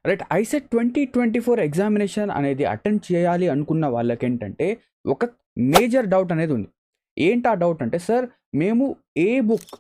Right. ICET 2024 examination అనేది attend చేయాలి అనుకున్న వాళ్ళకేంటంటే, ఒక మేజర్ డౌట్ అనేది ఉంది. ఏంటా డౌట్ అంటే, సార్ మేము ఏ book,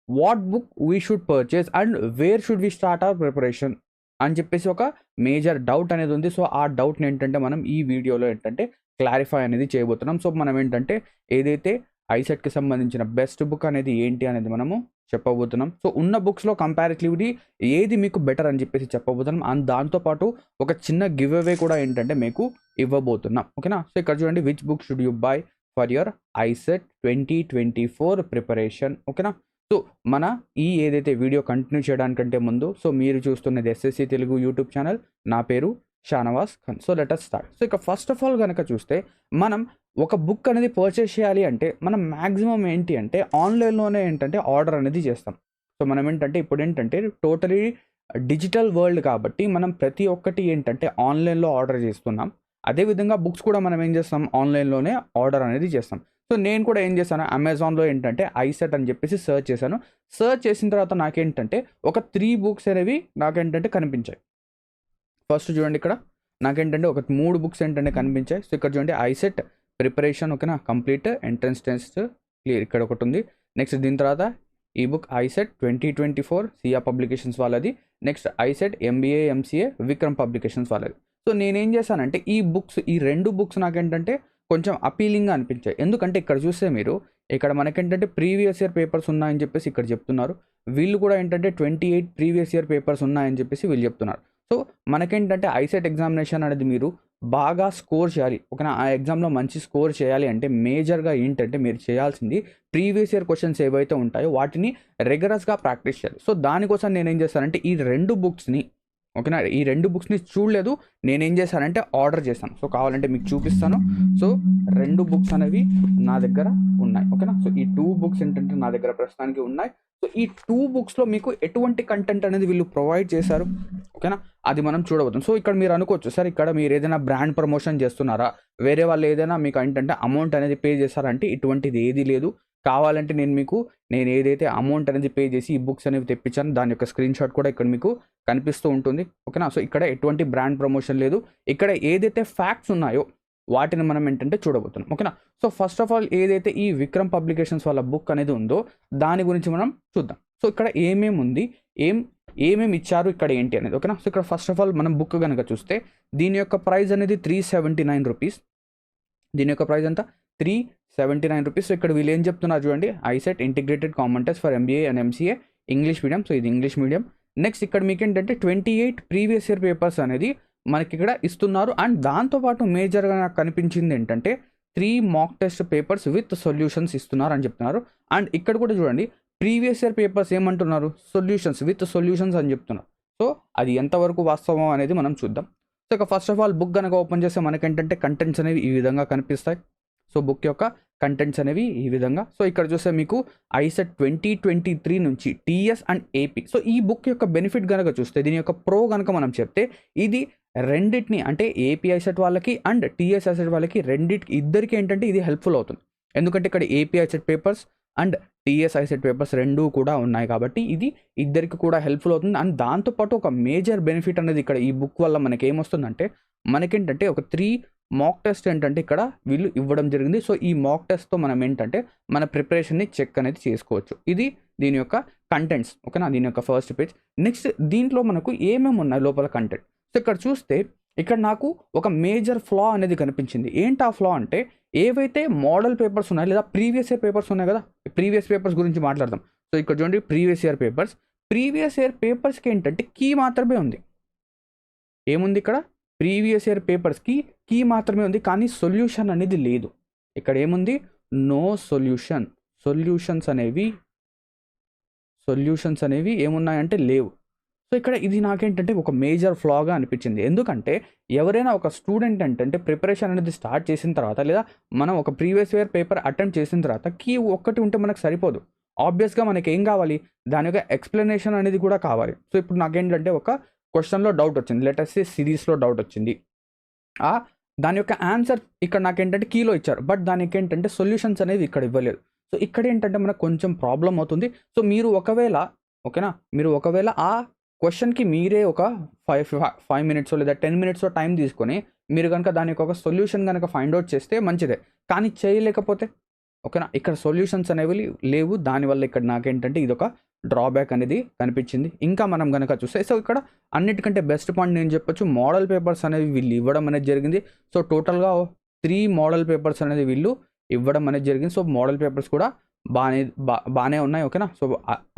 what book we should purchase and where should we start our preparation అని చెప్పేసి ఒక మేజర్ డౌట్ అనేది ఉంది. సో, ఆ డౌట్‌ని ఏంటంటే మనం ఈ వీడియోలో ఏంటంటే క్లారిఫై అనేది చేయబోతున్నాం. సో, మనం ఏంటంటే ఏదైతే ఐసెట్‌కి సంబంధించిన బెస్ట్ బుక్ అనేది ఏంటి అనేది మనము చెప్పబోతున్నాం. సో, ఉన్న బుక్స్‌లో కంపారిటివ్‌లీ ఏది మీకు బెటర్ అని చెప్పేసి చెప్పబోతున్నాం. అండ్ దాంతో పాటు ఒక చిన్న గివ్ అవే కూడా ఏంటంటే మీకు ఇవ్వబోతున్నాం. ఓకేనా? సో, ఇక్కడ చూడండి which book should you by for your ICET 2024 preparation. ఓకేనా? సో, మన ఈ ఏదైతే వీడియో కంటిన్యూ చేయడానికంటే ముందు, సో, మీరు చూస్తున్నది ఎస్ఎస్సి తెలుగు యూట్యూబ్ ఛానల్. నా పేరు Shanawaz Khan. So, let us start. So, ఇక ఫస్ట్ ఆఫ్ ఆల్ గనక చూస్తే, మనం ఒక బుక్ అనేది పర్చేస్ చేయాలి అంటే మనం మాక్సిమం ఏంటి అంటే ఆన్‌లైన్‌లోనే ఏంటంటే ఆర్డర్ అనేది చేస్తాం. సో, మనం ఏంటంటే ఇప్పుడేంటంటే టోటలీ డిజిటల్ వరల్డ్ కాబట్టి మనం ప్రతి ఒక్కటి ఏంటంటే ఆన్‌లైన్‌లో ఆర్డర్ చేస్తున్నాం. అదే విధంగా బుక్స్ కూడా మనం ఏం చేస్తాం, ఆన్‌లైన్‌లోనే ఆర్డర్ అనేది చేస్తాం. సో, నేను కూడా ఏం చేశాను, అమెజాన్‌లో ఏంటంటే ఐసెట్ అని చెప్పేసి సెర్చ్ చేశాను. సెర్చ్ చేసిన తర్వాత నాకేంటంటే ఒక 3 బుక్స్ అనేవి నాకేంటంటే కనిపించాయి. ఫస్ట్ చూడండి ఇక్కడ నాకేంటంటే ఒక 3 బుక్స్ ఏంటంటే కనిపించాయి. సో, ఇక్కడ చూడండి ఐసెట్ ప్రిపరేషన్ ఓకేనా, కంప్లీట్ ఎంట్రన్స్ టెస్ట్ క్లియర్ ఇక్కడ ఒకటి ఉంది. నెక్స్ట్ దీని తర్వాత ఈ బుక్ ఐసెట్ 2024 సియా పబ్లికేషన్స్ వాళ్ళది. Next ICET MBA MCA Vikram publications వాళ్ళది. సో, నేనేం చేశానంటే ఈ బుక్స్, ఈ 2 బుక్స్ నాకేంటంటే కొంచెం అపీలింగ్‌గా అనిపించాయి. ఎందుకంటే ఇక్కడ చూస్తే మీరు, ఇక్కడ మనకేంటంటే ప్రీవియస్ ఇయర్ పేపర్స్ ఉన్నాయని చెప్పేసి ఇక్కడ చెప్తున్నారు. వీళ్ళు కూడా ఏంటంటే 28 ప్రీవియస్ ఇయర్ పేపర్స్ ఉన్నాయని చెప్పేసి వీళ్ళు చెప్తున్నారు. సో, మనకేంటంటే ఐసెట్ ఎగ్జామినేషన్ అనేది మీరు బాగా స్కోర్ చేయాలి. ఓకేనా? ఆ ఎగ్జామ్‌లో మంచి స్కోర్ చేయాలి అంటే మేజర్‌గా ఏంటంటే మీరు చేయాల్సింది ప్రీవియస్ ఇయర్ క్వెషన్స్ ఏవైతే ఉంటాయో వాటిని రిగరస్‌గా ప్రాక్టీస్ చేయాలి. సో, దానికోసం నేనేం చేశానంటే ఈ 2 బుక్స్‌ని ఓకేనా, ఈ 2 బుక్స్‌ని చూడలేదు. నేనేం చేశానంటే ఆర్డర్ చేశాను. సో, కావాలంటే మీకు చూపిస్తాను. సో, 2 బుక్స్ అనేవి నా దగ్గర ఉన్నాయి. ఓకేనా? సో, ఈ 2 బుక్స్ ఏంటంటే నా దగ్గర ప్రస్తుతానికి ఉన్నాయి. సో, ఈ 2 బుక్స్‌లో మీకు ఎటువంటి కంటెంట్ అనేది వీళ్ళు ప్రొవైడ్ చేశారు. ఓకేనా? అది మనం చూడబోతున్నాం. సో, ఇక్కడ మీరు అనుకోవచ్చు, సార్ ఇక్కడ మీరు ఏదైనా బ్రాండ్ ప్రమోషన్ చేస్తున్నారా? వేరే వాళ్ళు ఏదైనా మీకు ఏంటంటే అమౌంట్ అనేది పే చేశారా అంటే ఇటువంటిది ఏదీ లేదు. కావాలంటే నేను ఏదైతే అమౌంట్ అనేది పే చేసి ఈ బుక్స్ అనేవి తెప్పించాను దాని యొక్క స్క్రీన్‌షాట్ కూడా ఇక్కడ మీకు కనిపిస్తూ ఉంటుంది. ఓకేనా? సో, ఇక్కడ ఎటువంటి బ్రాండ్ ప్రమోషన్ లేదు. ఇక్కడ ఏదైతే ఫ్యాక్ట్స్ ఉన్నాయో వాటిని మనం ఏంటంటే చూడబోతున్నాం. ఓకేనా? సో, ఫస్ట్ ఆఫ్ ఆల్ ఏదైతే ఈ విక్రమ్ పబ్లికేషన్స్ వాళ్ళ బుక్ అనేది ఉందో దాని గురించి మనం చూద్దాం. సో, ఇక్కడ ఏమేమి ఉంది, ఏమేమి ఇచ్చారు, ఇక్కడ ఏంటి అనేది. ఓకేనా? సో, ఇక్కడ ఫస్ట్ ఆఫ్ ఆల్ మనం బుక్ గనక చూస్తే దీని యొక్క ప్రైస్ అనేది ₹379. దీని యొక్క ప్రైస్ ఎంత? ₹379. సో, ఇక్కడ వీళ్ళు ఏం చెప్తున్నారు చూడండి, ICET integrated common test for MBA and MCA English medium. So, ఇది ఇంగ్లీష్ మీడియం. నెక్స్ట్ ఇక్కడ మీకేంటంటే 28 ప్రీవియస్ ఇయర్ పేపర్స్ అనేది మనకి ఇక్కడ ఇస్తున్నారు. అండ్ దాంతోపాటు మేజర్‌గా నాకు కనిపించింది ఏంటంటే 3 mock test papers with solutions ఇస్తున్నారు అని చెప్తున్నారు. అండ్ ఇక్కడ కూడా చూడండి ప్రీవియస్ ఇయర్ పేపర్స్ ఏమంటున్నారు, సొల్యూషన్స్ విత్ సొల్యూషన్స్ అని చెప్తున్నారు. సో, అది ఎంతవరకు వాస్తవం అనేది మనం చూద్దాం. సో, ఇక ఫస్ట్ ఆఫ్ ఆల్ బుక్ గనక ఓపెన్ చేస్తే మనకేంటంటే కంటెంట్స్ అనేవి ఈ విధంగా కనిపిస్తాయి. సో, బుక్ యొక్క కంటెంట్స్ అనేవి ఈ విధంగా. సో, ఇక్కడ చూస్తే మీకు ఐసెట్ 2023 నుంచి టీఎస్ అండ్ ఏపీ. సో, ఈ బుక్ యొక్క బెనిఫిట్ గనక చూస్తే, దీని యొక్క ప్రో గనక మనం చెప్తే, ఇది రెండిటిని అంటే ఏపీ ఐసెట్ వాళ్ళకి అండ్ టీఎస్ ఐసెట్ వాళ్ళకి ఇద్దరికి ఏంటంటే ఇది హెల్ప్‌ఫుల్ అవుతుంది. ఎందుకంటే ఇక్కడ AP ICET papers and TS ICET papers 2 కూడా ఉన్నాయి కాబట్టి ఇది ఇద్దరికి కూడా హెల్ప్‌ఫుల్ అవుతుంది. అండ్ దాంతోపాటు ఒక మేజర్ బెనిఫిట్ అనేది ఇక్కడ ఈ బుక్ వల్ల మనకేమొస్తుందంటే, మనకేంటంటే ఒక 3 మాక్ టెస్ట్ ఏంటంటే ఇక్కడ వీళ్ళు ఇవ్వడం జరిగింది. సో, ఈ మాక్ టెస్ట్‌తో మనం ఏంటంటే మన ప్రిపరేషన్‌ని చెక్ అనేది చేసుకోవచ్చు. ఇది దీని యొక్క కంటెంట్స్. ఓకేనా? దీని యొక్క ఫస్ట్ పేజ్. నెక్స్ట్ దీంట్లో మనకు ఏమేమి ఉన్నాయి లోపల కంటెంట్. సో, ఇక్కడ చూస్తే ఇక్కడ నాకు ఒక మేజర్ ఫ్లా అనేది కనిపించింది. ఏంటి ఆ ఫ్లా అంటే, ఏవైతే మోడల్ పేపర్స్ ఉన్నాయో లేదా ప్రీవియస్ ఇయర్ పేపర్స్ ఉన్నాయి కదా, ప్రీవియస్ పేపర్స్ గురించి మాట్లాడదాం. సో, ఇక్కడ చూడండి ప్రీవియస్ ఇయర్ పేపర్స్‌కి ఏంటంటే కీ మాత్రమే ఉంది. ఏముంది ఇక్కడ? ప్రీవియస్ ఇయర్ పేపర్స్‌కి కీ మాత్రమే ఉంది. కానీ సొల్యూషన్ అనేది లేదు. ఇక్కడ ఏముంది? No solution. సొల్యూషన్స్ అనేవి ఏమున్నాయంటే లేవు. సో, ఇక్కడ ఇది నాకేంటంటే ఒక మేజర్ ఫ్లాగా అనిపించింది. ఎందుకంటే ఎవరైనా ఒక స్టూడెంట్ ఏంటంటే ప్రిపరేషన్ అనేది స్టార్ట్ చేసిన తర్వాత లేదా మనం ఒక ప్రీవియస్ ఇయర్ పేపర్ అటెంప్ట్ చేసిన తర్వాత కీ ఒక్కటి ఉంటే మనకు సరిపోదు. ఆబ్వియస్‌గా మనకేం కావాలి? దాని యొక్క ఎక్స్‌ప్లనేషన్ అనేది కూడా కావాలి. సో, ఇప్పుడు నాకేంటంటే ఒక క్వెషన్‌లో డౌట్ వచ్చింది. లెట్ అస్ సే సిరీస్‌లో డౌట్ వచ్చింది. దాని యొక్క ఆన్సర్ ఇక్కడ నాకేంటంటే కీలో ఇచ్చారు. బట్ దానికేంటంటే సొల్యూషన్స్ అనేవి ఇక్కడ ఇవ్వలేదు. సో, ఇక్కడేంటంటే మనకు కొంచెం ప్రాబ్లమ్ అవుతుంది. సో, మీరు ఒకవేళ ఓకేనా, మీరు ఒకవేళ ఆ క్వశ్చన్కి మీరే ఒక 5 మినిట్స్ లేదా 10 మినిట్స్ టైం తీసుకొని మీరు కనుక దానికి ఒక సొల్యూషన్ కనుక ఫైండ్ అవుట్ చేస్తే మంచిదే. కానీ చేయలేకపోతే ఓకేనా, ఇక్కడ సొల్యూషన్స్ అనేవి లేవు. దానివల్ల ఇక్కడ నాకేంటంటే ఇదొక డ్రాబ్యాక్ అనేది కనిపించింది. ఇంకా మనం కనుక చూస్తే సో ఇక్కడ అన్నిటికంటే బెస్ట్ పాయింట్ నేను చెప్పొచ్చు, మోడల్ పేపర్స్ అనేవి వీళ్ళు ఇవ్వడం అనేది జరిగింది. సో టోటల్గా 3 మోడల్ పేపర్స్ అనేది వీళ్ళు ఇవ్వడం అనేది జరిగింది. సో మోడల్ పేపర్స్ కూడా బాగానే ఉన్నాయి ఓకేనా. సో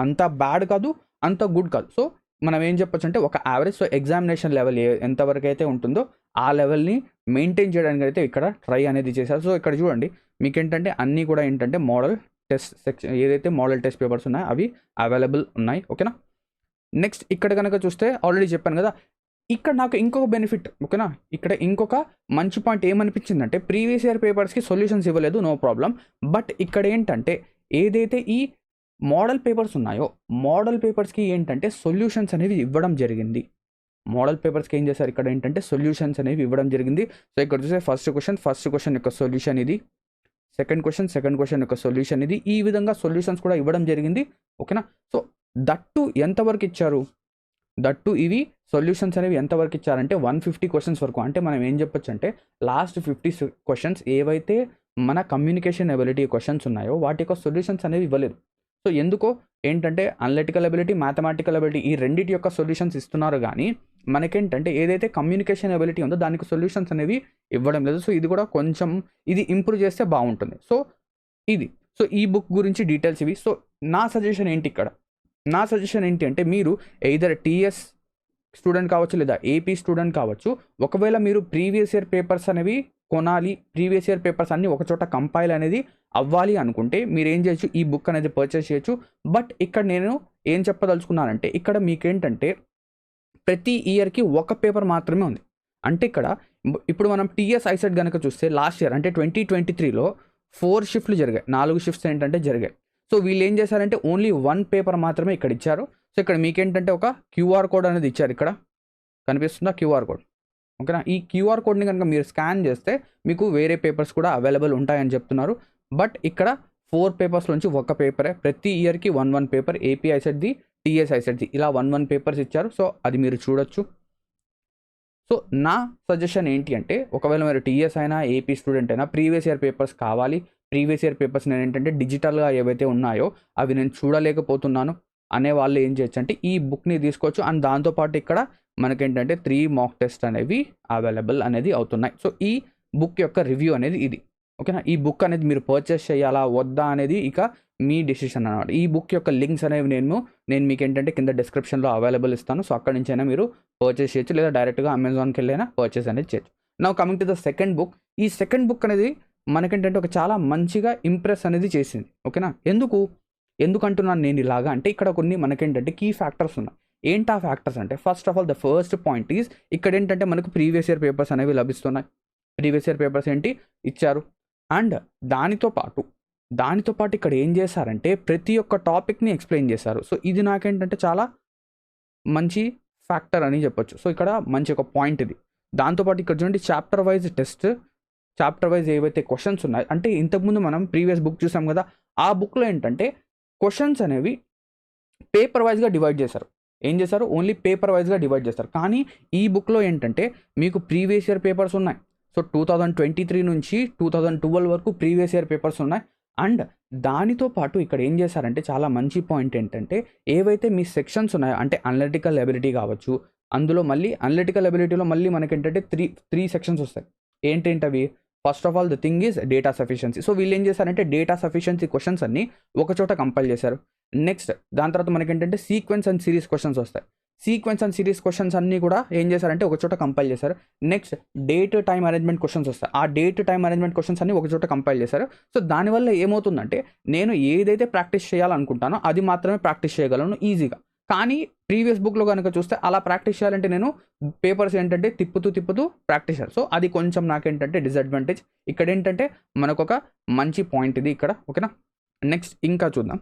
అంత బ్యాడ్ కాదు, అంత గుడ్ కాదు. సో మనం ఏం చెప్పొచ్చు అంటే ఒక యావరేజ్. సో ఎగ్జామినేషన్ లెవెల్ ఎంతవరకు అయితే ఉంటుందో ఆ లెవెల్ని మెయింటైన్ చేయడానికి అయితే ఇక్కడ ట్రై అనేది చేశారు. సో ఇక్కడ చూడండి మీకేంటంటే అన్నీ కూడా ఏంటంటే మోడల్ టెస్ట్ సెక్షన్ ఏదైతే మోడల్ టెస్ట్ పేపర్స్ ఉన్నాయో అవి అవైలబుల్ ఉన్నాయి ఓకేనా. నెక్స్ట్ ఇక్కడ కనుక చూస్తే ఆల్రెడీ చెప్పాను కదా, ఇక్కడ నాకు ఇంకొక బెనిఫిట్ ఓకేనా. ఇక్కడ ఇంకొక మంచి పాయింట్ ఏమనిపించిందంటే ప్రీవియస్ ఇయర్ పేపర్స్కి సొల్యూషన్స్ ఇవ్వలేదు, నో ప్రాబ్లం. బట్ ఇక్కడ ఏంటంటే ఏదైతే ఈ మోడల్ పేపర్స్ ఉన్నాయో మోడల్ పేపర్స్కి ఏంటంటే సొల్యూషన్స్ అనేవి ఇవ్వడం జరిగింది. మోడల్ పేపర్స్కి ఏం చేశారు ఇక్కడ ఏంటంటే సొల్యూషన్స్ అనేవి ఇవ్వడం జరిగింది. సో ఇక్కడ చూస్తే ఫస్ట్ క్వశ్చన్ యొక్క సొల్యూషన్ ఇది, సెకండ్ క్వశ్చన్ యొక్క సొల్యూషన్ ఇది. ఈ విధంగా సొల్యూషన్స్ కూడా ఇవ్వడం జరిగింది ఓకేనా. సో దట్టు ఎంతవరకు ఇచ్చారు, దట్టు ఇవి సొల్యూషన్స్ అనేవి ఎంతవరకు ఇచ్చారంటే 150 క్వశ్చన్స్ వరకు. అంటే మనం ఏం చెప్పొచ్చు అంటే లాస్ట్ 50 క్వశ్చన్స్ ఏవైతే మన కమ్యూనికేషన్ ఎబిలిటీ క్వశ్చన్స్ ఉన్నాయో వాటి యొక్క సొల్యూషన్స్ అనేవి ఇవ్వలేదు. సో ఎందుకో ఏంటంటే అనలిటికల్ ఎబిలిటీ, మ్యాథమెటికల్ ఎబిలిటీ ఈ రెండింటి యొక్క సొల్యూషన్స్ ఇస్తున్నారు, కానీ మనకేంటంటే ఏదైతే కమ్యూనికేషన్ ఎబిలిటీ ఉందో దానికి సొల్యూషన్స్ అనేవి ఇవ్వడం లేదు. సో ఇది కూడా కొంచెం ఇది ఇంప్రూవ్ చేస్తే బాగుంటుంది. సో ఈ బుక్ గురించి డీటెయిల్స్ ఇవి. సో నా సజెషన్ ఏంటి ఇక్కడ, నా సజెషన్ ఏంటి అంటే మీరు ఎయిదర్ టీఎస్ స్టూడెంట్ కావచ్చు లేదా ఏపీ స్టూడెంట్ కావచ్చు, ఒకవేళ మీరు ప్రీవియస్ ఇయర్ పేపర్స్ అనేవి కొనాలి, ప్రీవియస్ ఇయర్ పేపర్స్ అన్నీ ఒకచోట కంపైల్ అనేది అవ్వాలి అనుకుంటే మీరు ఏం చేయొచ్చు, ఈ బుక్ అనేది పర్చేస్ చేయొచ్చు. బట్ ఇక్కడ నేను ఏం చెప్పదలుచుకున్నానంటే ఇక్కడ మీకేంటంటే ప్రతి ఇయర్కి ఒక పేపర్ మాత్రమే ఉంది. అంటే ఇక్కడ ఇప్పుడు మనం టీఎస్ ఐసెట్ కనుక చూస్తే లాస్ట్ ఇయర్ అంటే 2023లో 4 షిఫ్ట్లు జరిగాయి, 4 షిఫ్ట్స్ ఏంటంటే జరిగాయి. సో వీళ్ళు ఏం చేశారంటే ఓన్లీ 1 పేపర్ మాత్రమే ఇక్కడ ఇచ్చారు. సో ఇక్కడ మీకేంటంటే ఒక క్యూఆర్ కోడ్ అనేది ఇచ్చారు, ఇక్కడ కనిపిస్తుందా క్యూఆర్ కోడ్ ఓకేనా. ఈ క్యూఆర్ కోడ్ని కనుక మీరు స్కాన్ చేస్తే మీకు వేరే పేపర్స్ కూడా అవైలబుల్ ఉంటాయని చెప్తున్నారు. బట్ ఇక్కడ 4 పేపర్స్ నుంచి ఒక పేపరే, ప్రతి ఇయర్కి 1 పేపర్, ఏపీ ఐసెట్ది టీఎస్ ఐసెట్ది ఇలా 1 పేపర్స్ ఇచ్చారు. సో అది మీరు చూడొచ్చు. సో నా సజెషన్ ఏంటి అంటే ఒకవేళ మీరు టీఎస్ అయినా ఏపీ స్టూడెంట్ అయినా ప్రీవియస్ ఇయర్ పేపర్స్ కావాలి, ప్రీవియస్ ఇయర్ పేపర్స్ నేను ఏంటంటే డిజిటల్గా ఏవైతే ఉన్నాయో అవి నేను చూడలేకపోతున్నాను అనే వాళ్ళు ఏం చేయొచ్చు అంటే ఈ బుక్ని తీసుకోవచ్చు. అండ్ దాంతోపాటు ఇక్కడ మనకేంటంటే 3 మాక్ టెస్ట్ అనేవి అవైలబుల్ అనేది అవుతున్నాయి. సో ఈ బుక్ యొక్క రివ్యూ అనేది ఇది ఓకేనా. ఈ బుక్ అనేది మీరు పర్చేస్ చేయాలా వద్దా అనేది ఇక మీ డెసిషన్ అన్నమాట. ఈ బుక్ యొక్క లింక్స్ అనేవి నేను మీకు ఏంటంటే కింద డిస్క్రిప్షన్లో అవైలబుల్ ఇస్తాను. సో అక్కడి నుంచి అయినా మీరు పర్చేస్ చేయొచ్చు, లేదా డైరెక్ట్గా అమెజాన్కి వెళ్ళైనా పర్చేస్ అనేది చేయొచ్చు. Now coming to the second book. ఈ సెకండ్ బుక్ అనేది మనకేంటంటే ఒక చాలా మంచిగా ఇంప్రెస్ అనేది చేసింది ఓకేనా. ఎందుకు అంటున్నాను నేను ఇలాగా అంటే ఇక్కడ కొన్ని మనకేంటంటే కీ ఫ్యాక్టర్స్ ఉన్నాయి. ఏంటి ఆ ఫ్యాక్టర్స్ అంటే first of all the first point is ఇక్కడ ఏంటంటే మనకు ప్రీవియస్ ఇయర్ పేపర్స్ అనేవి లభిస్తున్నాయి. ప్రీవియస్ ఇయర్ పేపర్స్ ఏంటి ఇచ్చారు. అండ్ దానితో పాటు ఇక్కడ ఏం చేశారంటే ప్రతి ఒక్క టాపిక్ని ఎక్స్ప్లెయిన్ చేశారు. సో ఇది నాకేంటంటే చాలా మంచి ఫ్యాక్టర్ అని చెప్పొచ్చు. సో ఇక్కడ మంచి ఒక పాయింట్ ఇది. దాంతోపాటు ఇక్కడ చూడండి chapter wise test, chapter wise ఏవైతే క్వశ్చన్స్ ఉన్నాయి అంటే ఇంతకుముందు మనం ప్రీవియస్ బుక్ చూసాం కదా, ఆ బుక్లో ఏంటంటే క్వశ్చన్స్ అనేవి పేపర్ వైజ్గా డివైడ్ చేశారు. ఏం చేశారు, ఓన్లీ పేపర్ వైజ్గా డివైడ్ చేస్తారు. కానీ ఈ బుక్లో ఏంటంటే మీకు ప్రీవియస్ ఇయర్ పేపర్స్ ఉన్నాయి. సో 2023 నుంచి 2012 వరకు ప్రీవియస్ ఇయర్ పేపర్స్ ఉన్నాయి. అండ్ దానితో పాటు ఇక్కడ ఏం చేశారంటే చాలా మంచి పాయింట్ ఏంటంటే ఏవైతే మీ సెక్షన్స్ ఉన్నాయో అంటే అనలిటికల్ ఎబిలిటీ కావచ్చు, అందులో మళ్ళీ అనలిటికల్ ఎబిలిటీలో మళ్ళీ మనకేంటంటే త్రీ సెక్షన్స్ వస్తాయి. ఏంటవి, first of all the thing is data sufficiency. So వీళ్ళు ఏం చేశారంటే డేటా సఫిషియన్సీ క్వశ్చన్స్ అన్ని ఒకచోట కంపైల్ చేశారు. నెక్స్ట్ దాని తర్వాత మనకేంటంటే సీక్వెన్స్ అండ్ సిరీస్ క్వశ్చన్స్ వస్తాయి. సీక్వెన్స్ అండ్ సిరీస్ క్వశ్చన్స్ అన్నీ కూడా ఏం చేశారంటే ఒకచోట కంపైల్ చేశారు. Next date time arrangement questions వస్తాయి. ఆ డేట్ టైం అరేంజ్మెంట్ క్వశ్చన్స్ అన్ని ఒకచోట కంపైల్ చేశారు. సో దానివల్ల ఏమవుతుందంటే నేను ఏదైతే ప్రాక్టీస్ చేయాలనుకుంటానో అది మాత్రమే ప్రాక్టీస్ చేయగలను ఈజీగా. కానీ ప్రీవియస్ బుక్లో కనుక చూస్తే అలా ప్రాక్టీస్ చేయాలంటే నేను పేపర్స్ ఏంటంటే తిప్పుతూ ప్రాక్టీస్ చేయాలి. సో అది కొంచెం నాకేంటంటే డిసడ్వాంటేజ్. ఇక్కడ ఏంటంటే మనకు ఒక మంచి పాయింట్ ఇది ఇక్కడ ఓకేనా. నెక్స్ట్ ఇంకా చూద్దాం.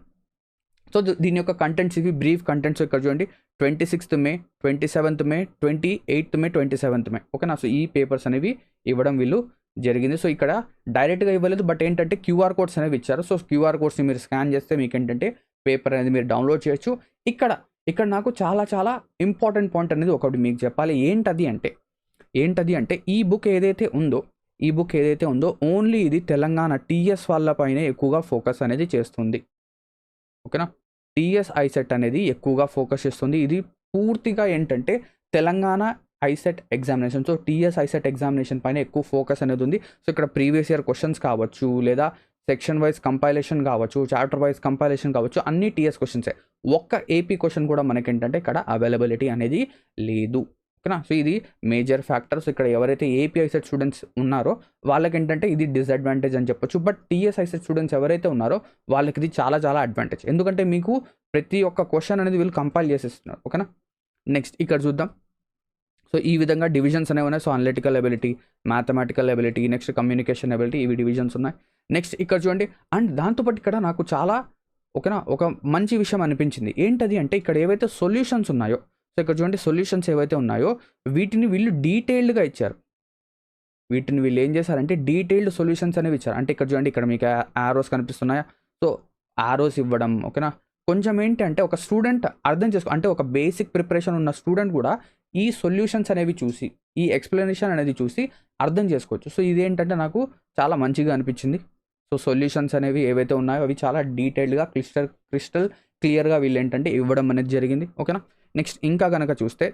సో దీని యొక్క కంటెంట్స్ ఇవి బ్రీఫ్ కంటెంట్స్ ఇక్కడ చూడండి. 26th మే, 27th మే, 28th మే, 27th మే ఓకేనా. సో ఈ పేపర్స్ అనేవి ఇవ్వడం వీళ్ళు జరిగింది. సో ఇక్కడ డైరెక్ట్గా ఇవ్వలేదు, బట్ ఏంటంటే క్యూఆర్ కోడ్స్ అనేవి ఇచ్చారు. సో క్యూఆర్ కోడ్స్ని మీరు స్కాన్ చేస్తే మీకు ఏంటంటే పేపర్ అనేది మీరు డౌన్లోడ్ చేయొచ్చు. ఇక్కడ ఇక్కడ నాకు చాలా చాలా ఇంపార్టెంట్ పాయింట్ అనేది ఒకటి మీకు చెప్పాలి. ఏంటది అంటే ఈ బుక్ ఏదైతే ఉందో ఓన్లీ ఇది తెలంగాణ టీఎస్ వాళ్ళపైనే ఎక్కువగా ఫోకస్ అనేది చేస్తుంది. ఓకేనా, టీఎస్ ఐసెట్ అనేది ఎక్కువగా ఫోకస్ చేస్తుంది. ఇది పూర్తిగా ఏంటంటే Telangana ICET examination. So TS ICET examination పైన ఎక్కువ ఫోకస్ అనేది ఉంది. సో ఇక్కడ ప్రీవియస్ ఇయర్ క్వశ్చన్స్ కావచ్చు, లేదా సెక్షన్ వైజ్ కంపైలేషన్ కావచ్చు, చాప్టర్ వైజ్ కంపైలేషన్ కావచ్చు, అన్ని టీఎస్ క్వశ్చన్సే. ఒక్క ఏపీ క్వశ్చన్ కూడా మనకేంటంటే ఇక్కడ అవైలబిలిటీ అనేది లేదు. ఓకేనా, సో ఇది మేజర్ ఫ్యాక్టర్స్. ఇక్కడ ఎవరైతే ఏపీ ఐసెట్ స్టూడెంట్స్ ఉన్నారో వాళ్ళకి ఏంటంటే ఇది డిసడ్వాంటేజ్ అని చెప్పొచ్చు. బట్ టీఎస్ ఐసెట్ స్టూడెంట్స్ ఎవరైతే ఉన్నారో వాళ్ళకి ఇది చాలా చాలా అడ్వాంటేజ్. ఎందుకంటే మీకు ప్రతి ఒక్క క్వశ్చన్ అనేది వీళ్ళు కంపైల్ చేసేస్తున్నారు. ఓకేనా, నెక్స్ట్ ఇక్కడ చూద్దాం. సో ఈ విధంగా డివిజన్స్ అనేవి ఉన్నాయి. So analytical ability, mathematical ability, next communication ability, ఇవి డివిజన్స్ ఉన్నాయి. నెక్స్ట్ ఇక్కడ చూడండి. అండ్ దాంతోపాటు ఇక్కడ నాకు చాలా ఒక మంచి విషయం అనిపించింది. ఏంటది అంటే ఇక్కడ ఏవైతే సొల్యూషన్స్ ఉన్నాయో, సో ఇక్కడ చూడండి సొల్యూషన్స్ ఏవైతే ఉన్నాయో వీటిని వీళ్ళు డీటెయిల్డ్గా ఇచ్చారు. వీటిని వీళ్ళు ఏం చేశారంటే డీటెయిల్డ్ సొల్యూషన్స్ అనేవి ఇచ్చారు. అంటే ఇక్కడ చూడండి, ఇక్కడ మీకు ఆరోస్ కనిపిస్తున్నాయా? సో ఆరోస్ ఇవ్వడం. ఓకేనా, కొంచెం ఏంటంటే ఒక స్టూడెంట్ అర్థం చేసుకో, అంటే ఒక బేసిక్ ప్రిపరేషన్ ఉన్న స్టూడెంట్ కూడా ఈ సొల్యూషన్స్ అనేవి చూసి, ఈ ఎక్స్ప్లెనేషన్ అనేది చూసి అర్థం చేసుకోవచ్చు. సో ఇదేంటంటే నాకు చాలా మంచిగా అనిపించింది. సో సొల్యూషన్స్ అనేవి ఏవైతే ఉన్నాయో అవి చాలా డీటెయిల్డ్గా క్రిస్టల్ క్లియర్గా వీళ్ళు ఏంటంటే ఇవ్వడం అనేది జరిగింది. ఓకేనా, నెక్స్ట్ ఇంకా కనుక చూస్తే,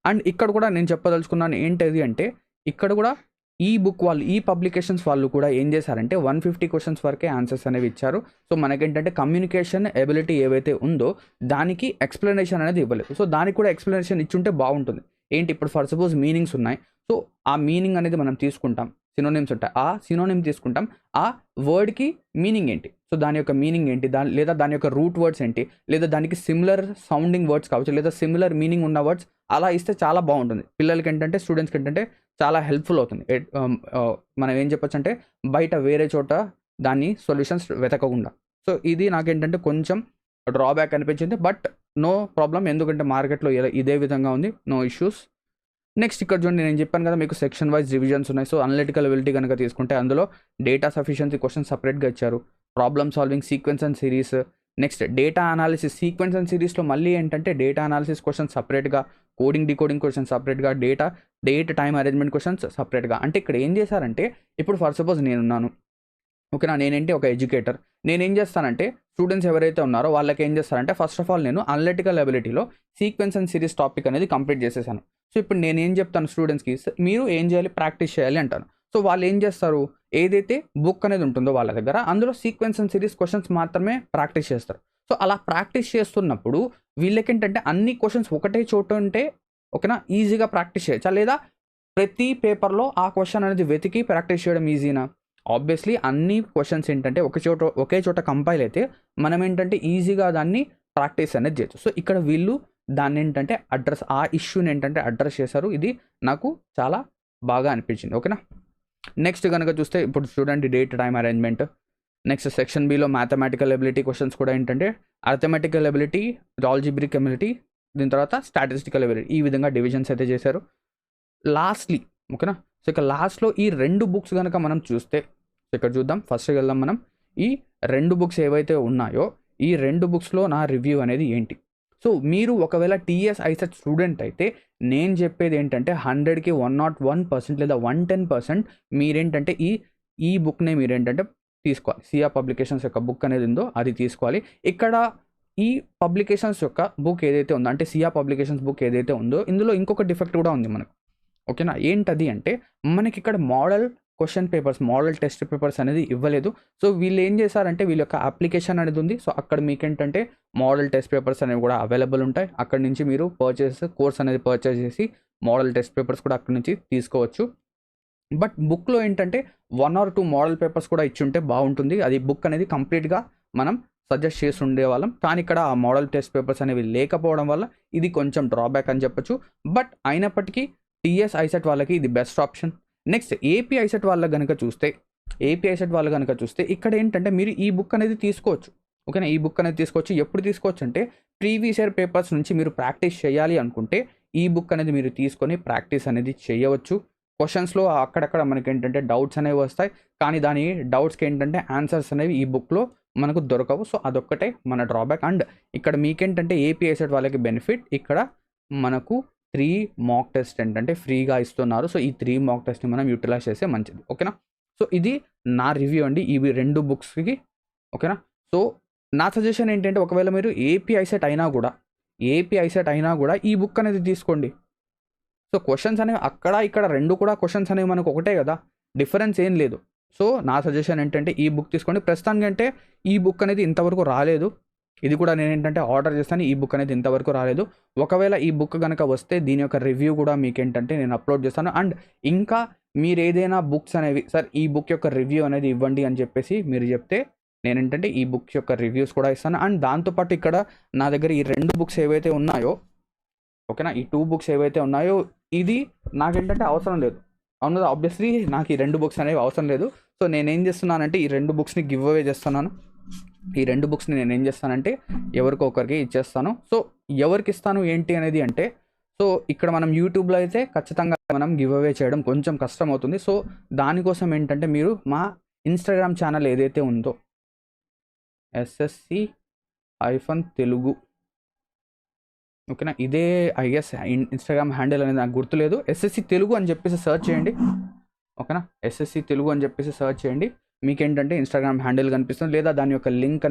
అండ్ ఇక్కడ కూడా నేను చెప్పదలుచుకున్నాను ఏంటది అంటే ఇక్కడ కూడా ఈ బుక్ వాళ్ళు, ఈ పబ్లికేషన్స్ వాళ్ళు కూడా ఏం చేశారంటే 150 క్వశ్చన్స్ వరకే ఆన్సర్స్ అనేవి ఇచ్చారు. సో మనకేంటంటే కమ్యూనికేషన్ ఎబిలిటీ ఏవైతే ఉందో దానికి ఎక్స్ప్లెనేషన్ అనేది ఇవ్వలేదు. సో దానికి కూడా ఎక్స్ప్లెనేషన్ ఇచ్చుంటే బాగుంటుంది. ఏంటి, ఇప్పుడు ఫర్ సపోజ్ మీనింగ్స్ ఉన్నాయి. సో ఆ మీనింగ్ అనేది మనం తీసుకుంటాం, సినోనిమ్స్ ఉంటాయి, ఆ సినోనిమ్ తీసుకుంటాం, ఆ వర్డ్కి మీనింగ్ ఏంటి, సో దాని యొక్క మీనింగ్ ఏంటి, లేదా దాని యొక్క రూట్ వర్డ్స్ ఏంటి, లేదా దానికి సిమిలర్ సౌండింగ్ వర్డ్స్ కావచ్చు, లేదా సిమిలర్ మీనింగ్ ఉన్న వర్డ్స్ అలా ఇస్తే చాలా బాగుంటుంది. పిల్లలకి ఏంటంటే, స్టూడెంట్స్కి ఏంటంటే చాలా హెల్ప్ఫుల్ అవుతుంది. మనం ఏం చెప్పొచ్చు అంటే బయట వేరే చోట దాన్ని సొల్యూషన్స్ వెతకకుండా. సో ఇది నాకేంటంటే కొంచెం డ్రాబ్యాక్ అనిపించింది. బట్ నో ప్రాబ్లం, ఎందుకంటే మార్కెట్లో ఇదే విధంగా ఉంది, నో ఇష్యూస్. నెక్స్ట్ ఇక్కడ చూడండి, నేను చెప్పాను కదా మీకు సెక్షన్ వైజ్ డివిజన్స్ ఉన్నాయి. సో అనలిటికల్ ఎబిలిటీ కనుక తీసుకుంటే అందులో డేటా సఫిషియన్సీ క్వశ్చన్ సపరేట్గా ఇచ్చారు, problem solving, sequence and series, next data analysis. Sequence and సిరీస్లో మళ్ళీ ఏంటంటే డేటా అనాలిసిస్ క్వశ్చన్ సపరేట్గా, కోడింగ్ డికోడింగ్ క్వశ్చన్ సపరేట్గా, డేట్ టైం అరేంజ్మెంట్ క్వశ్చన్స్ సపరేట్గా. అంటే ఇక్కడ ఏం చేశారంటే, ఇప్పుడు ఫర్ సపోజ్ నేనున్నాను, ఓకేనా, నేనేంటి ఒక ఎడ్యుకేటర్, నేనేం చేస్తానంటే స్టూడెంట్స్ ఎవరైతే ఉన్నారో వాళ్ళకి ఏం చేస్తారంటే ఫస్ట్ ఆఫ్ ఆల్ నేను అనలిటికల్ ఎబిలిటీలో సీక్వెన్స్ అండ్ సిరీస్ టాపిక్ అనేది కంప్లీట్ చేసేసాను. సో ఇప్పుడు నేను ఏం చెప్తాను స్టూడెంట్స్కి, మీరు ఏం చేయాలి, ప్రాక్టీస్ చేయాలి అంటాను. సో వాళ్ళు ఏం చేస్తారు, ఏదైతే బుక్ అనేది ఉంటుందో వాళ్ళ దగ్గర అందులో సీక్వెన్స్ అండ్ సిరీస్ క్వశ్చన్స్ మాత్రమే ప్రాక్టీస్ చేస్తారు. సో అలా ప్రాక్టీస్ చేస్తున్నప్పుడు వీళ్ళకి ఏంటంటే అన్ని క్వశ్చన్స్ ఒకటే చోట ఉంటే, ఓకేనా, ఈజీగా ప్రాక్టీస్ చేయొచ్చా, లేదా ప్రతి పేపర్లో ఆ క్వశ్చన్ అనేది వెతికి ప్రాక్టీస్ చేయడం ఈజీనా? ఆబ్వియస్లీ అన్ని క్వశ్చన్స్ ఏంటంటే ఒకే చోట కంపైల్ అయితే మనం ఏంటంటే ఈజీగా దాన్ని ప్రాక్టీస్ అనేది చేయొచ్చు. సో ఇక్కడ వీళ్ళు దాన్ని ఏంటంటే ఆ ఇష్యూని ఏంటంటే అడ్రస్ చేశారు. ఇది నాకు చాలా బాగా అనిపించింది. ఓకేనా, నెక్స్ట్ కనుక చూస్తే ఇప్పుడు చూడండి date time arrangement. Next section below mathematical ability questions కూడా ఏంటంటే అర్థమెటికల్ ఎబిలిటీ, ఆల్జీబ్రిక్ ఎబిలిటీ, దీని తర్వాత స్టాటిస్టికల్ ఎబిలిటీ, ఈ విధంగా డివిజన్స్ అయితే చేశారు. లాస్ట్లీ, ఓకేనా, సో ఇక లాస్ట్లో ఈ 2 బుక్స్ కనుక మనం చూస్తే, ఇక్కడ చూద్దాం, ఫస్ట్ వెళ్దాం మనం. ఈ 2 బుక్స్ ఏవైతే ఉన్నాయో ఈ 2 బుక్స్లో నా రివ్యూ అనేది ఏంటి. సో మీరు ఒకవేళ టీఎస్ ఐసెట్ స్టూడెంట్ అయితే నేను చెప్పేది ఏంటంటే 100కి 101% లేదా 110% మీరేంటంటే ఈ బుక్నే మీరేంటంటే తీసుకోవాలి. సియా పబ్లికేషన్స్ యొక్క బుక్ అనేది ఉందో అది తీసుకోవాలి. ఇక్కడ ఈ పబ్లికేషన్స్ యొక్క బుక్ ఏదైతే ఉందో, అంటే సియా పబ్లికేషన్స్ బుక్ ఏదైతే ఉందో ఇందులో ఇంకొక డిఫెక్ట్ కూడా ఉంది మనకు. ఓకేనా, ఏంటది అంటే మనకి ఇక్కడ model question papers, model test papers అనేది ఇవ్వలేదు. సో వీళ్ళు ఏం చేశారంటే వీళ్ళ యొక్క అప్లికేషన్ అనేది ఉంది. సో అక్కడ మీకు ఏంటంటే మోడల్ టెస్ట్ పేపర్స్ అనేవి కూడా అవైలబుల్ ఉంటాయి. అక్కడ నుంచి మీరు కోర్స్ అనేది పర్చేస్ చేసి మోడల్ టెస్ట్ పేపర్స్ కూడా అక్కడ నుంచి తీసుకోవచ్చు. బట్ బుక్లో ఏంటంటే 1 or 2 మోడల్ పేపర్స్ కూడా ఇచ్చి ఉంటే బాగుంటుంది. అది బుక్ అనేది కంప్లీట్గా మనం సజెస్ట్ చేసి ఉండేవాళ్ళం. కానీ ఇక్కడ ఆ మోడల్ టెస్ట్ పేపర్స్ అనేవి లేకపోవడం వల్ల ఇది కొంచెం డ్రాబ్యాక్ అని చెప్పొచ్చు. బట్ అయినప్పటికీ టీఎస్ ఐసెట్ వాళ్ళకి ఇది best option. Next AP ICET వాళ్ళకి కనుక చూస్తే ఇక్కడ ఏంటంటే మీరు ఈ బుక్ అనేది తీసుకోవచ్చు. ఓకేనా, ఈ బుక్ అనేది తీసుకోవచ్చు. ఎప్పుడు తీసుకోవచ్చు అంటే ప్రీవియస్ ఇయర్ పేపర్స్ నుంచి మీరు ప్రాక్టీస్ చేయాలి అనుకుంటే ఈ బుక్ అనేది మీరు తీసుకొని ప్రాక్టీస్ అనేది చేయవచ్చు. క్వశ్చన్స్లో అక్కడక్కడ మనకి ఏంటంటే డౌట్స్ అనేవి వస్తాయి, కానీ దాని డౌట్స్కి ఏంటంటే ఆన్సర్స్ అనేవి ఈ బుక్లో మనకు దొరకవు. సో అదొక్కటే మన డ్రాబ్యాక్. అండ్ ఇక్కడ మీకేంటంటే ఏపీ ఐసెట్ వాళ్ళకి బెనిఫిట్, ఇక్కడ మనకు 3 మాక్ టెస్ట్ ఏంటంటే ఫ్రీగా ఇస్తున్నారు. సో ఈ 3 మాక్ టెస్ట్ని మనం యూటిలైజ్ చేస్తే మంచిది. ఓకేనా. సో ఇది నా రివ్యూ అండి ఇవి 2 బుక్స్కి. ఓకేనా. సో నా సజెషన్ ఏంటంటే ఒకవేళ మీరు ఏపీ ఐసెట్ అయినా కూడా ఈ బుక్ అనేది తీసుకోండి. సో క్వశ్చన్స్ అనేవి అక్కడ ఇక్కడ 2 కూడా క్వశ్చన్స్ అనేవి మనకు ఒకటే కదా, డిఫరెన్స్ ఏం లేదు. సో నా సజెషన్ ఏంటంటే ఈ బుక్ తీసుకోండి. ప్రస్తుతానికి అంటే ఈ బుక్ అనేది ఇంతవరకు రాలేదు, ఇది కూడా నేను ఏంటంటే ఆర్డర్ చేస్తాను. ఈ బుక్ అనేది ఇంతవరకు రాలేదు. ఒకవేళ ఈ బుక్ కనుక వస్తే దీని యొక్క రివ్యూ కూడా మీకు ఏంటంటే నేను అప్లోడ్ చేస్తాను. అండ్ ఇంకా మీరు ఏదైనా బుక్స్ అనేవి సార్ ఈ బుక్ యొక్క రివ్యూ అనేది ఇవ్వండి అని చెప్పేసి మీరు చెప్తే నేను ఏంటంటే ఈ బుక్స్ యొక్క రివ్యూస్ కూడా ఇస్తాను. అండ్ దాంతోపాటు ఇక్కడ నా దగ్గర ఈ 2 బుక్స్ ఏవైతే ఉన్నాయో, ఓకేనా, ఈ 2 బుక్స్ ఏవైతే ఉన్నాయో ఇది నాకేంటంటే అవసరం లేదు. అవును, ఆబ్వియస్లీ నాకు ఈ 2 బుక్స్ అనేవి అవసరం లేదు. సో నేనేం చేస్తున్నానంటే ఈ 2 బుక్స్ని గివ్ అవే చేస్తున్నాను. ఈ 2 బుక్స్ని నేను ఏం చేస్తానంటే ఎవరికో ఒకరికి ఇచ్చేస్తాను. సో ఎవరికి ఇస్తాను ఏంటి అనేది అంటే, సో ఇక్కడ మనం యూట్యూబ్లో అయితే ఖచ్చితంగా మనం గివ్ అవే చేయడం కొంచెం కష్టం అవుతుంది. సో దానికోసం ఏంటంటే మీరు మా ఇన్స్టాగ్రామ్ ఛానల్ ఏదైతే ఉందో SSC-తెలుగు, ఓకేనా, ఇదే ఐఎస్ ఇన్స్టాగ్రామ్ హ్యాండిల్ అనేది నాకు గుర్తులేదు. SSC తెలుగు అని చెప్పేసి సర్చ్ చేయండి. ఓకేనా, SSC తెలుగు అని చెప్పేసి సర్చ్ చేయండి. మీకేంటంటే ఇన్స్టాగ్రామ్ హ్యాండిల్ కనిపిస్తుంది, లేదా దాని యొక్క లింక్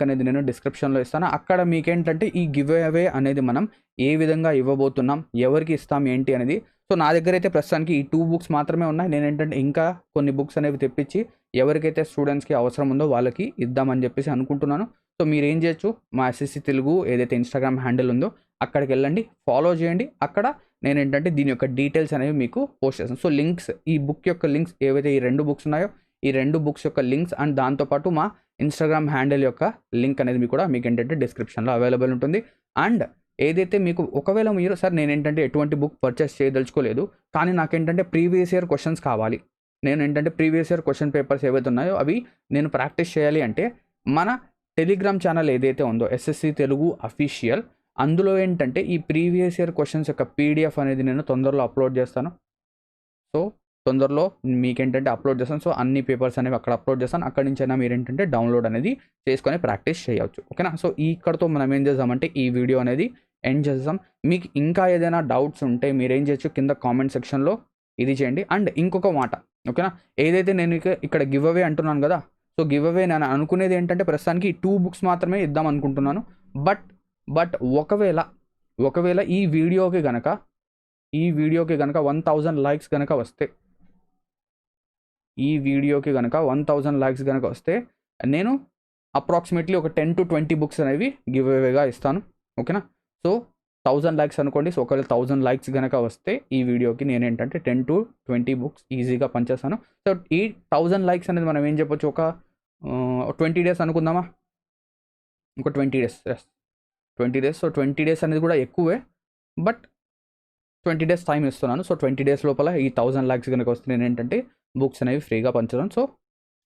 అనేది నేను డిస్క్రిప్షన్లో ఇస్తాను. అక్కడ మీకేంటంటే ఈ గివ్ అవే అనేది మనం ఏ విధంగా ఇవ్వబోతున్నాం, ఎవరికి ఇస్తాం ఏంటి అనేది. సో నా దగ్గర అయితే ప్రస్తుతానికి ఈ 2 బుక్స్ మాత్రమే ఉన్నాయి. నేను ఏంటంటే ఇంకా కొన్ని బుక్స్ అనేవి తెప్పించి ఎవరికైతే స్టూడెంట్స్కి అవసరం ఉందో వాళ్ళకి ఇద్దామని చెప్పేసి అనుకుంటున్నాను. సో మీరు ఏం చేయొచ్చు, మా SSC తెలుగు ఏదైతే ఇన్స్టాగ్రామ్ హ్యాండిల్ ఉందో అక్కడికి వెళ్ళండి, ఫాలో చేయండి. అక్కడ నేను ఏంటంటే దీని యొక్క డీటెయిల్స్ అనేవి మీకు పోస్ట్ చేస్తాను. సో లింక్స్, ఈ బుక్ యొక్క లింక్స్ ఏవైతే ఈ 2 బుక్స్ ఉన్నాయో ఈ 2 బుక్స్ యొక్క లింక్స్ అండ్ దాంతోపాటు మా ఇన్స్టాగ్రామ్ హ్యాండిల్ యొక్క లింక్ అనేది మీకు కూడా మీకు ఏంటంటే డిస్క్రిప్షన్లో అవైలబుల్ ఉంటుంది. అండ్ ఏదైతే మీకు ఒకవేళ మీరు సార్ నేను ఏంటంటే ఎటువంటి బుక్ పర్చేస్ చేయదలుచుకోలేదు, కానీ నాకేంటంటే ప్రీవియస్ ఇయర్ క్వశ్చన్స్ కావాలి, నేను ఏంటంటే ప్రీవియస్ ఇయర్ క్వశ్చన్ పేపర్స్ ఏవైతే ఉన్నాయో అవి నేను ప్రాక్టీస్ చేయాలి అంటే మన టెలిగ్రామ్ ఛానల్ ఏదైతే ఉందో SSC తెలుగు అఫీషియల్, అందులో ఏంటంటే ఈ ప్రీవియస్ ఇయర్ క్వశ్చన్స్ యొక్క PDF అనేది నేను తొందరలో అప్లోడ్ చేస్తాను. సో తొందరలో మీకేంటంటే అప్లోడ్ చేస్తాను. సో అన్ని పేపర్స్ అనేవి అక్కడ అప్లోడ్ చేస్తాను. అక్కడి నుంచి అయినా మీరు ఏంటంటే డౌన్లోడ్ అనేది చేసుకొని ప్రాక్టీస్ చేయవచ్చు. ఓకేనా. సో ఇక్కడతో మనం ఏం చేద్దామంటే ఈ వీడియో అనేది ఎండ్ చేద్దాం. మీకు ఇంకా ఏదైనా డౌట్స్ ఉంటే మీరు ఏం చేయొచ్చు, కింద కామెంట్ సెక్షన్లో ఇది చేయండి. అండ్ ఇంకొక మాట, ఓకేనా, ఏదైతే నేను ఇక్కడ గివ్ అవే అంటున్నాను కదా, సో గివ్ అవే నేను అనుకునేది ఏంటంటే ప్రస్తుతానికి 2 బుక్స్ మాత్రమే ఇద్దాం అనుకుంటున్నాను. బట్ ఒకవేళ ఈ వీడియోకి కనుక 1000 లైక్స్ కనుక వస్తే, ఈ వీడియోకి కనుక 1000 లైక్స్ కనుక వస్తే నేను అప్రాక్సిమేట్లీ ఒక 10 to 20 బుక్స్ అనేవి గివ్ అవేగా ఇస్తాను. ఓకేనా. సో 1000 లైక్స్ అనుకోండి. సో ఒకవేళ 1000 లైక్స్ కనుక వస్తే ఈ వీడియోకి నేను ఏంటంటే 10 to 20 బుక్స్ ఈజీగా పంచేస్తాను. సో ఈ 1000 లైక్స్ అనేది మనం ఏం చెప్పొచ్చు, ఒక 20 డేస్ అనుకుందామా, ఇంకో 20 డేస్, 20 డేస్. సో 20 డేస్ అనేది కూడా ఎక్కువే, బట్ 20 డేస్ టైం ఇస్తున్నాను. సో 20 డేస్ లోపల ఈ 1000 లైక్స్ కనుక వస్తే నేను ఏంటంటే బుక్స్ అనేవి ఫ్రీగా పంచుతాను. So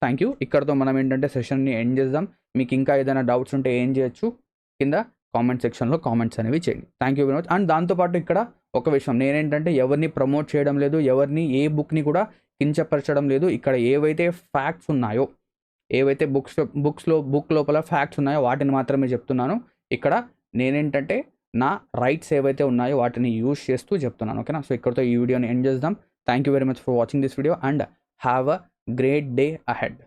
thank you. ఇక్కడతో మనం ఏంటంటే సెషన్ని ఎండ్ చేద్దాం. మీకు ఇంకా ఏదైనా డౌట్స్ ఉంటే ఏం చేయొచ్చు, కింద కామెంట్ సెక్షన్లో కామెంట్స్ అనేవి చేయండి. Thank you very much. And దాంతోపాటు ఇక్కడ ఒక విషయం, నేనేంటంటే ఎవరిని ప్రమోట్ చేయడం లేదు, ఎవరిని ఏ బుక్ని కూడా కించపరచడం లేదు. ఇక్కడ ఏవైతే ఫ్యాక్ట్స్ ఉన్నాయో, ఏవైతే బుక్ లోపల ఫ్యాక్ట్స్ ఉన్నాయో వాటిని మాత్రమే చెప్తున్నాను. ఇక్కడ నేనేంటంటే నా రైట్స్ ఏవైతే ఉన్నాయో వాటిని యూజ్ చేస్తూ చెప్తున్నాను. ఓకేనా. సో ఇక్కడతో ఈ వీడియోని ఎండ్ చేద్దాం. Thank you very much for watching this video and have a great day ahead.